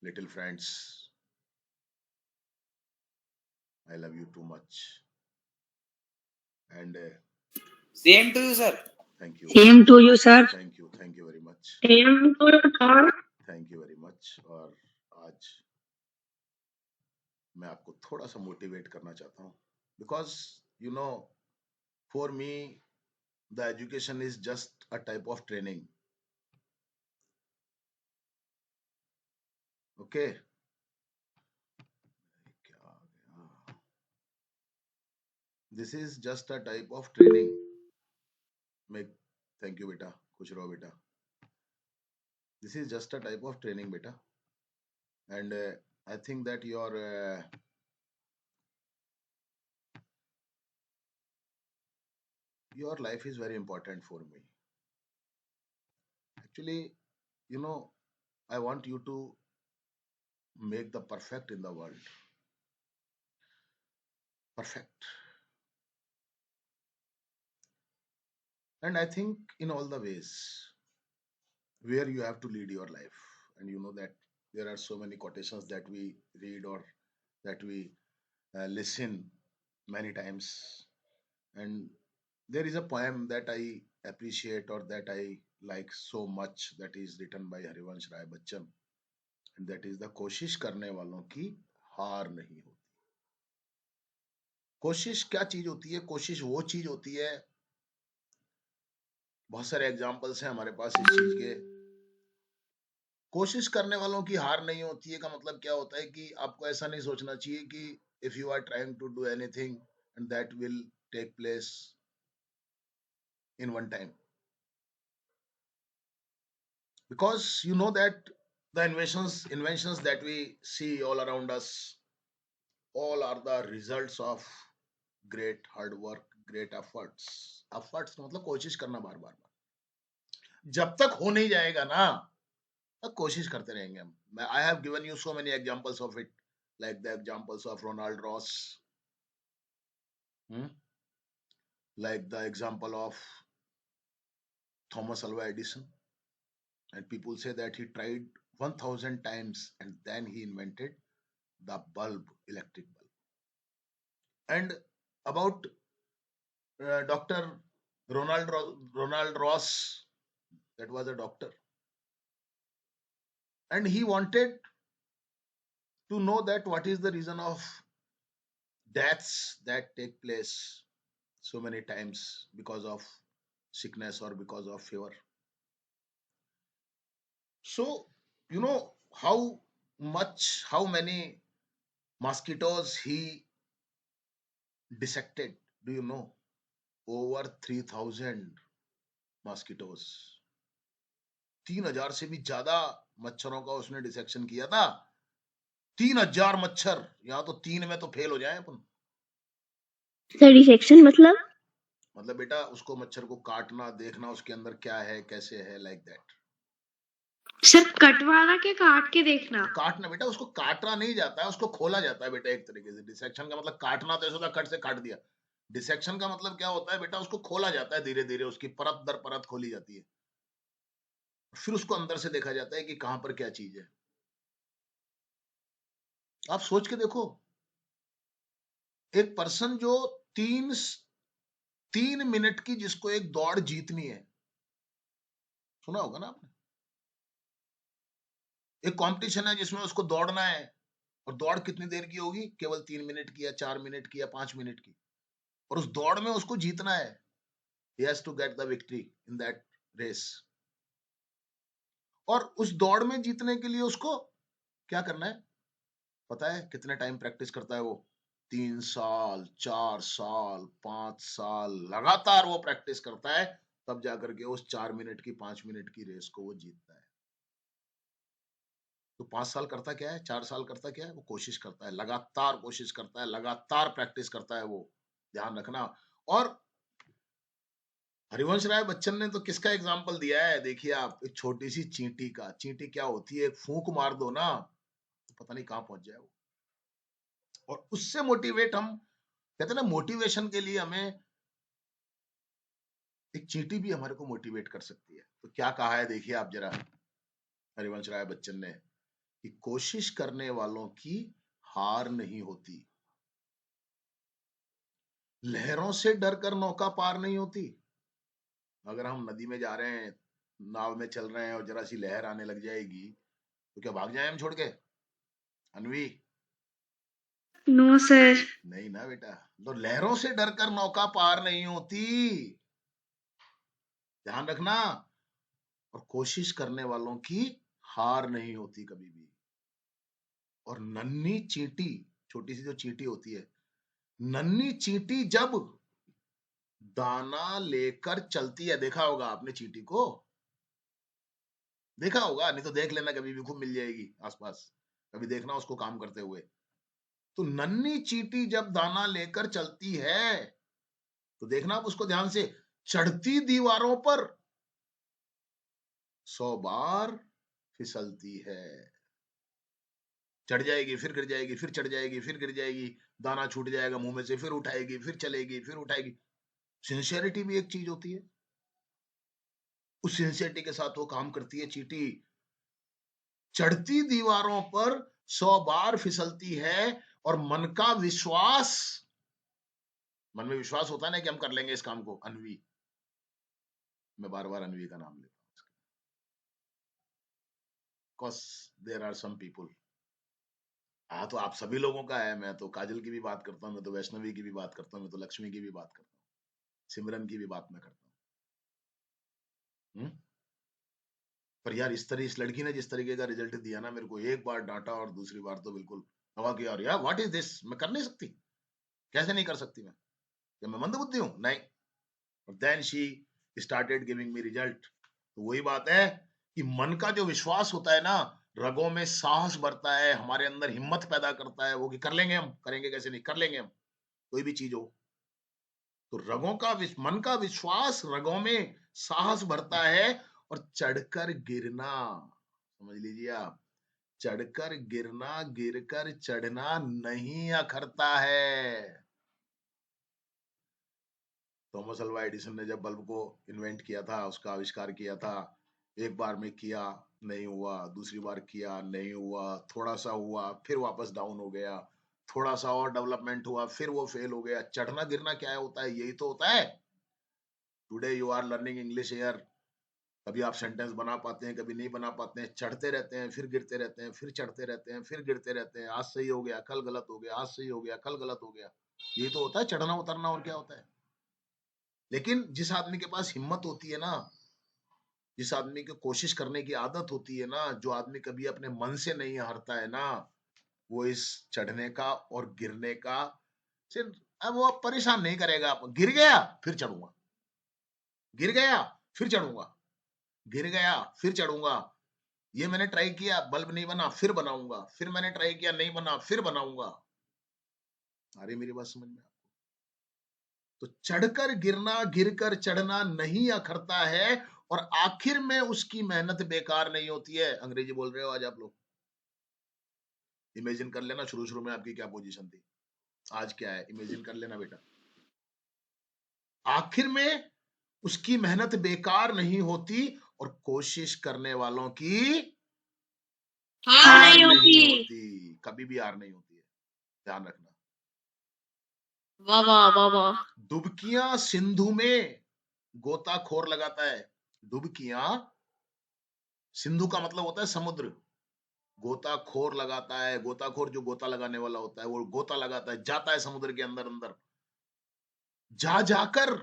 little friends, I love you too much. And Same to you, sir. thank you, Same to you, sir. thank you very much, Same to you, sir. thank you very much. और आज मैं आपको थोड़ा सा motivate करना चाहता हूँ because you know for me the education is just a type of training. Okay, क्या आ गया? This is just a type of training. मैं थैंक यू बेटा, खुश रहो बेटा. This is just a type of training बेटा. And I think that your life is very important for me. Actually, you know, I want you to make the perfect in the world. Perfect. And I think in all the ways where you have to lead your life. And you know that there are so many quotations that we read or that we listen many times. And there is a poem that I appreciate or that I like so much that is written by Harivansh Rai Bachchan. And that is the कोशिश करने वालों की हार नहीं होती. कोशिश क्या चीज होती है? कोशिश वो चीज होती है, बहुत सारे एग्जाम्पल्स हैं हमारे पास इस चीज के. कोशिश करने वालों की हार नहीं होती है का मतलब क्या होता है कि आपको ऐसा नहीं सोचना चाहिए कि if you are trying to do anything and that will take place in one time, because you know that the inventions that we see all around us, all are the results of great hard work, great efforts मतलब कोशिश करना बार बार. जब तक हो नहीं जाएगा ना, तब कोशिश करते रहेंगे हम. I have given you so many examples of it, like the examples of Ronald Ross, like the example of Thomas Alva Edison. And people say that he tried 1000 times and then he invented the bulb, electric bulb. And about Dr. Ronald Ross, that was a doctor. And he wanted to know that what is the reason of deaths that take place so many times because of sickness or because of fever. So, you know how many mosquitoes he dissected? Do you know? Over 3000 mosquitoes. 3000 से भी ज्यादा मच्छरों का उसने dissection किया था. 3000 मच्छर. यहाँ तो 3 में तो फेल हो जाए अपन. सर डिसेक्शन मतलब बेटा उसको मच्छर को काटना, देखना उसके अंदर क्या है, कैसे है, लाइक दैट. सर कटवाना के काट के देखना? काटना बेटा, उसको काटना नहीं जाता है, उसको खोला जाता है बेटा एक तरीके से. डिसेक्शन का मतलब काटना तो ऐसा होता है कट से काट दिया. डिसेक्शन का मतलब क्या होता है बेटा? उसको खोला जाता है धीरे धीरे, उसकी परत दर परत खोली जाती है, फिर उसको अंदर से देखा जाता है कि कहां पर क्या चीज है. आप सोच के देखो, एक पर्सन जो 3 मिनट की जिसको एक दौड़ जीतनी है, सुना होगा ना आपने. एक कंपटीशन है जिसमें उसको दौड़ना है, और दौड़ कितनी देर की होगी? केवल 3 मिनट की या 4 मिनट की या 5 मिनट की. और उस दौड़ में उसको जीतना है. He has to get the victory in that race. और उस दौड़ में जीतने के लिए उसको क्या करना है पता है? कितने टाइम प्रैक्टिस करता है वो? 3 साल, 4 साल, 5 साल लगातार वो प्रैक्टिस करता है, तब जाकर के उस 4 मिनट की 5 मिनट की रेस को वो जीतता है. तो 5 साल करता क्या है, 4 साल करता क्या है? वो कोशिश करता है, लगातार कोशिश करता है, लगातार प्रैक्टिस करता है वो. ध्यान रखना. और हरिवंश राय बच्चन ने तो किसका एग्जाम्पल दिया है? देखिए आप, एक छोटी सी चींटी का. चींटी क्या होती है? एक फूंक मार दो ना तो पता नहीं कहां पहुंच जाए वो. और उससे मोटिवेट हम कहते हैं ना, मोटिवेशन के लिए हमें एक चींटी भी हमारे को मोटिवेट कर सकती है. तो क्या कहा है देखिए आप जरा, हरिवंश राय बच्चन ने. कि कोशिश करने वालों की हार नहीं होती। लहरों से डरकर नौका पार नहीं होती। अगर हम नदी में जा रहे हैं, नाव में चल रहे हैं और जरा सी लहर आने लग जाएगी तो क्या भाग जाए हम छोड़ के? अनवी, नो सर। नहीं ना बेटा। तो लहरों से डरकर नौका पार नहीं होती, ध्यान रखना। और कोशिश करने वालों की हार नहीं होती कभी भी। और नन्ही चींटी, छोटी सी जो चींटी होती है, नन्ही चींटी जब दाना लेकर चलती है, देखा होगा आपने चींटी को, देखा होगा, नहीं तो देख लेना, कभी भी खूब मिल जाएगी आसपास, कभी देखना उसको काम करते हुए। तो नन्ही चींटी जब दाना लेकर चलती है तो देखना आप उसको ध्यान से, चढ़ती दीवारों पर 100 बार फिसलती है। चढ़ जाएगी, फिर गिर जाएगी, फिर चढ़ जाएगी, फिर गिर जाएगी, दाना छूट जाएगा मुंह में से, फिर उठाएगी, फिर चलेगी, फिर उठाएगी। सिंसियरिटी भी एक चीज होती है, उस सिंसियरिटी के साथ वो काम करती है चींटी। चढ़ती दीवारों पर 100 बार फिसलती है, और मन का विश्वास, मन में विश्वास होता है ना कि हम कर लेंगे इस काम को। अनवी, मैं बार बार अनवी का नाम लेता हूँ, because there are some people. हाँ, तो आप सभी लोगों का है, मैं तो काजल की भी बात करता हूँ, मैं तो वैष्णवी की भी बात करता हूँ, मैं तो लक्ष्मी की भी बात करता हूँ, सिमरन की भी बात मैं करता हूँ। पर यार, इस लड़की ने जिस तरीके का रिजल्ट दिया ना, मेरे को एक बार डांटा और दूसरी बार तो बिल्कुल हवा की, और यार व्हाट इज दिस, मैं कर नहीं सकती, कैसे नहीं कर सकती मैं, क्या मैं मंदबुद्धि हूँ? नहीं। Then she started giving me result. तो वही बात है कि मन का जो विश्वास होता है ना, रगों में साहस भरता है, हमारे अंदर हिम्मत पैदा करता है वो, कि कर लेंगे हम, करेंगे कैसे नहीं, कर लेंगे हम, कोई भी चीज हो। तो रगों का मन का विश्वास रगों में साहस भरता है, और चढ़कर गिरना, समझ लीजिए आप, चढ़कर गिरना, गिरकर चढ़ना नहीं अखरता है। थॉमस अल्वा एडिसन ने जब बल्ब को इन्वेंट किया था, उसका आविष्कार किया था, एक बार में किया, नहीं हुआ, दूसरी बार किया, नहीं हुआ, थोड़ा सा हुआ, फिर वापस डाउन हो गया, थोड़ा सा और डेवलपमेंट हुआ, फिर वो फेल हो गया। चढ़ना गिरना क्या होता है? यही तो होता है। Today you are learning English here, कभी आप सेंटेंस बना पाते हैं, कभी नहीं बना पाते हैं, चढ़ते रहते हैं, फिर गिरते रहते हैं, फिर चढ़ते रहते हैं, फिर गिरते रहते हैं, आज सही हो गया, कल गलत हो गया, आज सही हो गया, कल गलत हो गया। ये तो होता है चढ़ना उतरना, और क्या होता है? लेकिन जिस आदमी के पास हिम्मत होती है ना, जिस आदमी की कोशिश करने की आदत होती है ना, जो आदमी कभी अपने मन से नहीं हारता है ना, वो इस चढ़ने का और गिरने का सिर्फ, अब वो परेशान नहीं करेगा। गिर गया फिर चढ़ूंगा, गिर गया फिर चढ़ूंगा, गिर गया फिर चढ़ूंगा, ये मैंने ट्राई किया, बल्ब नहीं बना, फिर बनाऊंगा, फिर मैंने ट्राई किया, नहीं बना, फिर बनाऊंगा। अरे मेरी बात समझ में? तो चढ़कर गिरना, गिरकर चढ़ना नहीं अखरता है, और आखिर में उसकी मेहनत बेकार नहीं होती है। अंग्रेजी बोल रहे हो आज आप लोग? इमेजिन कर लेना शुरू शुरू में आपकी क्या पोजीशन थी, आज क्या है, इमेजिन कर लेना बेटा। आखिर में उसकी मेहनत बेकार नहीं होती, और कोशिश करने वालों की हार नहीं होती, कभी भी हार नहीं होती है, ध्यान रखना। वाह वाह वाह वाह। डुबकियां सिंधु में गोताखोर लगाता है। डुबकियां, सिंधु का मतलब होता है समुद्र, गोताखोर लगाता है, गोताखोर जो गोता लगाने वाला होता है, वो गोता लगाता है, जाता है समुद्र के अंदर अंदर, जा जाकर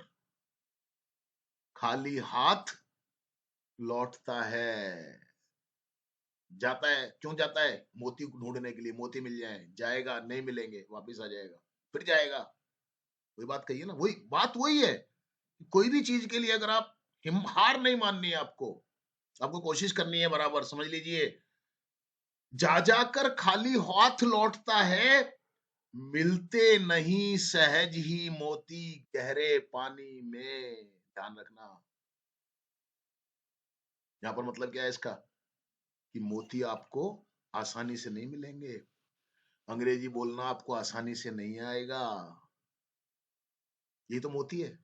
खाली हाथ लौटता है। जाता है, क्यों जाता है? मोती ढूंढने के लिए, मोती मिल जाए, जाएगा, नहीं मिलेंगे वापिस आ जाएगा, फिर जाएगा। वही बात कही है ना, वही बात वही है। कोई भी चीज के लिए अगर आप हार नहीं माननी है, आपको आपको कोशिश करनी है बराबर, समझ लीजिए, जा जाकर खाली हाथ लौटता है, मिलते नहीं सहज ही मोती गहरे पानी में। ध्यान रखना, यहां पर मतलब क्या है इसका, कि मोती आपको आसानी से नहीं मिलेंगे, अंग्रेजी बोलना आपको आसानी से नहीं आएगा, ये तो मोती है।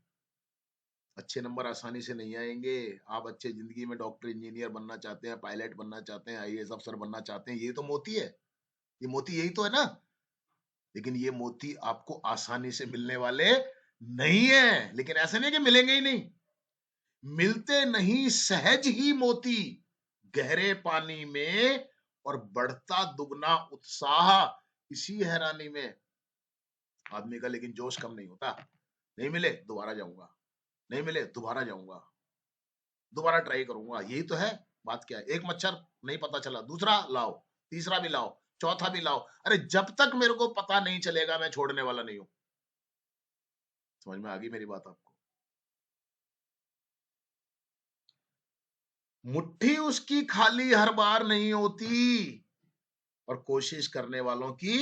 अच्छे नंबर आसानी से नहीं आएंगे। आप अच्छे जिंदगी में डॉक्टर, इंजीनियर बनना चाहते हैं, पायलट बनना चाहते हैं, आईएएस अफसर बनना चाहते हैं, ये तो मोती है, ये मोती यही तो है ना। लेकिन ये मोती आपको आसानी से मिलने वाले नहीं है। लेकिन ऐसा नहीं कि मिलेंगे ही नहीं, मिलते नहीं, सहज ही मोती गहरे पानी में, और बढ़ता दुगना उत्साह इसी हैरानी में। आदमी का लेकिन जोश कम नहीं होता। नहीं मिले दोबारा जाऊंगा, नहीं मिले दोबारा जाऊंगा, दोबारा ट्राई करूंगा, यही तो है बात। क्या है, एक मच्छर नहीं पता चला, दूसरा लाओ, तीसरा भी लाओ, चौथा भी लाओ। अरे जब तक मेरे को पता नहीं चलेगा मैं छोड़ने वाला नहीं हूं। समझ में आ गई मेरी बात आपको? मुट्ठी उसकी खाली हर बार नहीं होती, और कोशिश करने वालों की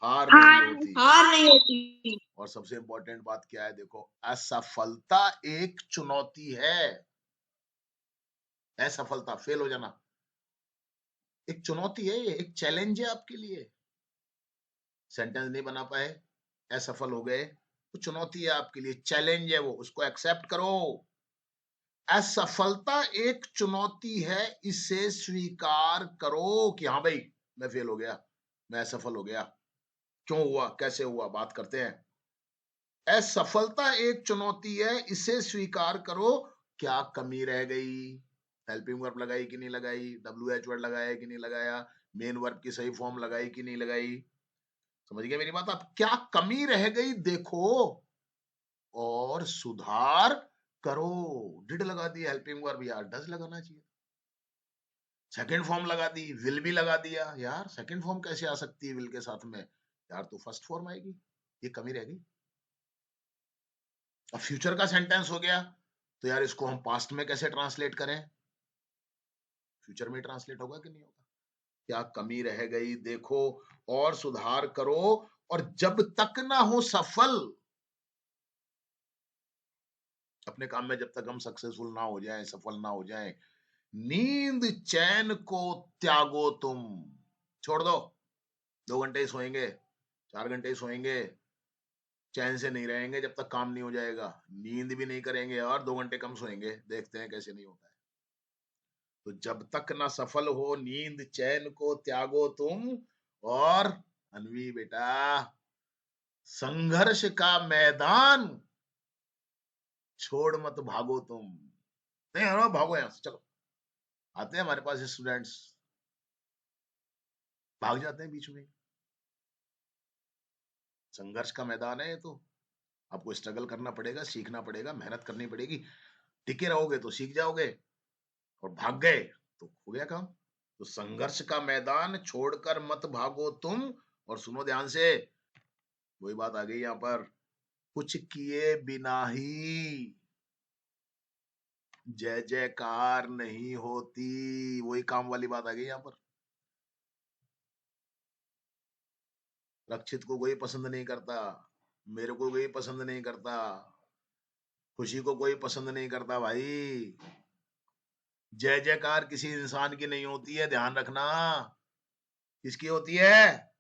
हार नहीं होती। हार नहीं होती। और सबसे इंपॉर्टेंट बात क्या है, देखो, असफलता एक चुनौती है। असफलता, फेल हो जाना, एक चुनौती है, ये एक चैलेंज है आपके लिए। सेंटेंस नहीं बना पाए, असफल हो गए, तो चुनौती है आपके लिए, चैलेंज है वो, उसको एक्सेप्ट करो। असफलता एक चुनौती है, इसे स्वीकार करो कि हाँ भाई मैं फेल हो गया, मैं असफल हो गया। क्यों हुआ, कैसे हुआ, बात करते हैं। असफलता एक चुनौती है, इसे स्वीकार करो। क्या कमी रह गई, हेल्पिंग वर्ब लगाई कि नहीं लगाई, WH वर्ड लगाया कि नहीं लगाया, मेन वर्ब की सही फॉर्म लगाई कि नहीं लगाई। समझ गए मेरी बात आप? क्या कमी रह गई देखो और सुधार करो। डिड लगा दी हेल्पिंग वर्ब, यार डज लगाना चाहिए। सेकंड फॉर्म लगा दी, विल भी लगा दिया, यार सेकंड फॉर्म कैसे आ सकती है विल के साथ में, यार तो फर्स्ट फॉर्म आएगी, ये कमी रह गई। अब फ्यूचर का सेंटेंस हो गया, तो यार इसको हम पास्ट में कैसे ट्रांसलेट करें, फ्यूचर में ट्रांसलेट होगा कि नहीं होगा। क्या कमी रह गई देखो और सुधार करो, और जब तक ना हो सफल अपने काम में, जब तक हम सक्सेसफुल ना हो जाएं, सफल ना हो जाएं, नींद चैन को त्यागो तुम। छोड़ दो, 2 घंटे ही सोएंगे, 4 घंटे ही सोएंगे, चैन से नहीं रहेंगे जब तक काम नहीं हो जाएगा। नींद भी नहीं करेंगे और 2 घंटे कम सोएंगे, देखते हैं कैसे नहीं होता है। तो जब तक ना सफल हो, नींद चैन को त्यागो तुम, और अनवी बेटा, संघर्ष का मैदान छोड़ मत भागो तुम। नहीं हरो भागो यहां से, चलो। आते हैं हमारे पास स्टूडेंट्स, भाग जाते हैं बीच में। संघर्ष का मैदान है ये तो, आपको स्ट्रगल करना पड़ेगा, सीखना पड़ेगा, मेहनत करनी पड़ेगी। टिके रहोगे तो सीख जाओगे, और भाग गए तो हो गया काम। तो संघर्ष का मैदान छोड़कर मत भागो तुम, और सुनो ध्यान से, वही बात आ गई यहां पर, कुछ किए बिना ही जय जयकार नहीं होती। वही काम वाली बात आ गई यहां पर। रक्षित को कोई पसंद नहीं करता, मेरे को कोई पसंद नहीं करता, खुशी को कोई पसंद नहीं करता भाई। जय जयकार किसी इंसान की नहीं होती है, ध्यान रखना। किसकी होती है?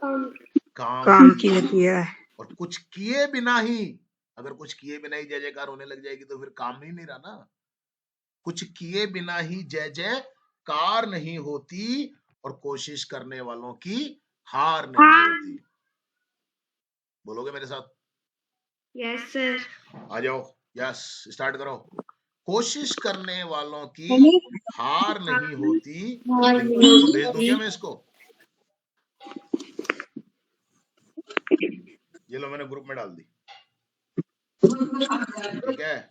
काम की होती है। और कुछ किए बिना ही, अगर कुछ किए बिना ही जय जयकार होने लग जाएगी तो फिर काम ही नहीं रहा ना। कुछ किए बिना ही जय जयकार नहीं होती, और कोशिश करने वालों की हार नहीं होती। बोलोगे मेरे साथ? Yes sir. आ जाओ, यस, स्टार्ट करो। कोशिश करने वालों की हार नहीं होती। इसको भेज दूं क्या मैं इसको? ये लो, मैंने ग्रुप में डाल दी, ठीक है।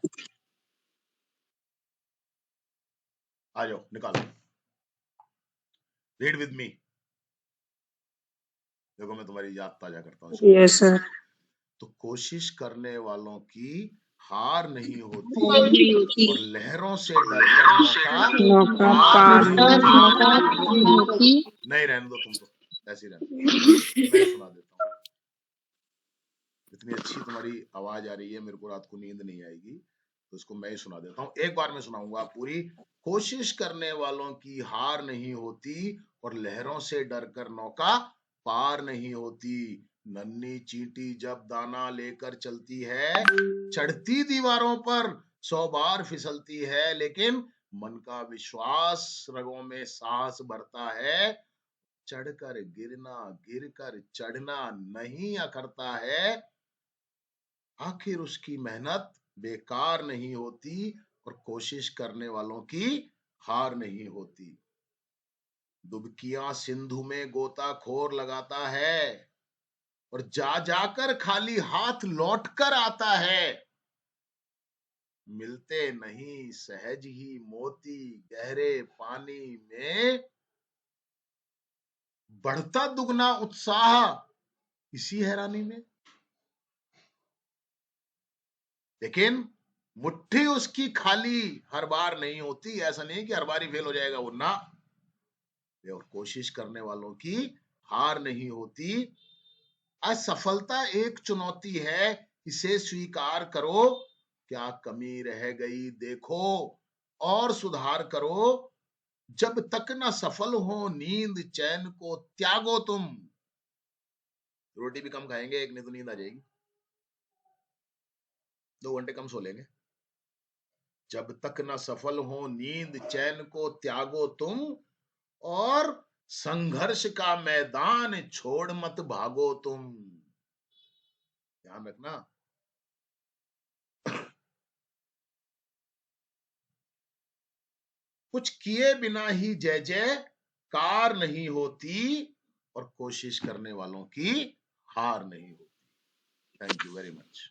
आ जाओ, निकालो, रीड विद मी। देखो मैं तुम्हारी याद ताजा करता हूँ। Yes sir. तो कोशिश करने वालों की हार नहीं होती, और लहरों से डरकर नौका पार पार नहीं होती। नहीं, रहने दो, तुम तो ऐसे ही रहने दो, मैं सुना देता हूँ। इतनी अच्छी तुम्हारी आवाज आ रही है, मेरे को रात को नींद नहीं आएगी, तो इसको मैं ही सुना देता हूँ। एक बार में सुनाऊंगा पूरी। कोशिश करने वालों की हार नहीं होती, और लहरों से डरकर नौका पार नहीं होती। नन्ही चींटी जब दाना लेकर चलती है, चढ़ती दीवारों पर 100 बार फिसलती है, लेकिन मन का विश्वास रगों में साहस भरता है। चढ़कर गिरना, गिरकर चढ़ना नहीं अखरता है। आखिर उसकी मेहनत बेकार नहीं होती और कोशिश करने वालों की हार नहीं होती। डुबकियां सिंधु में गोताखोर लगाता है और जा जाकर खाली हाथ लौट कर आता है। मिलते नहीं सहज ही मोती गहरे पानी में, बढ़ता दुगना उत्साह इसी हैरानी में। लेकिन मुट्ठी उसकी खाली हर बार नहीं होती। ऐसा नहीं कि हर बार ही फेल हो जाएगा वो, ना। और कोशिश करने वालों की हार नहीं होती। असफलता एक चुनौती है, इसे स्वीकार करो। क्या कमी रह गई देखो और सुधार करो। जब तक न सफल हो नींद चैन को त्यागो तुम। रोटी भी कम खाएंगे, एक नहीं तो नींद आ जाएगी, 2 घंटे कम सो लेंगे। जब तक न सफल हो नींद चैन को त्यागो तुम, और संघर्ष का मैदान छोड़ मत भागो तुम। ध्यान रखना। कुछ किए बिना ही जय जय कार नहीं होती और कोशिश करने वालों की हार नहीं होती। Thank you very much.